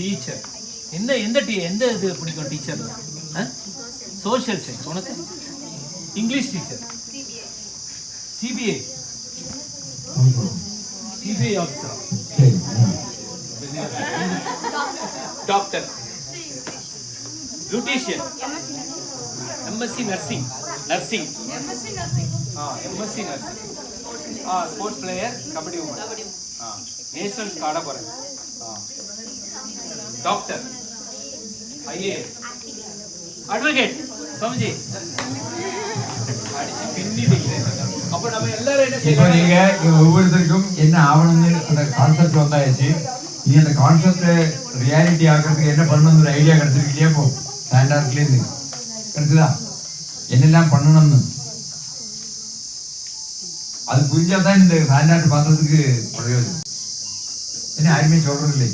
Teacher. எந்த இது பிடிக்கும் டீச்சர்ல? Social science. உனக்கு? English teacher. CBI officer. Doctor. Beautician. MSc nursing. MSc nursing. Sports player, kabaddi woman. National ஆட போறேன். Doctor, IAS, advocate. சமஜி அடிச்சு பின்னிட்டீங்க. அப்ப நம்ம எல்லாரும் என்ன செய்யணும்? நீங்க ஒவ்வொருத்தருக்கும் என்ன ஆவணும்னு அந்த கான்செப்ட் வந்தாச்சு. நீ அந்த கான்செப்ட் ரியாலிட்டி ஆகிறதுக்கு என்ன பண்ணணும்னு ஒரு ஐடியா கிடைச்சிருக்கிட்டே போ. ஸ்டாண்டர்ட்லேருந்து கிடைச்சதா என்னெல்லாம் பண்ணணும்னு அது புரிஞ்சாதான் இந்த ஸ்டாண்டர்ட் பார்த்ததுக்கு பிரயோஜனம். என்ன யாருமே சொல்றது இல்லை.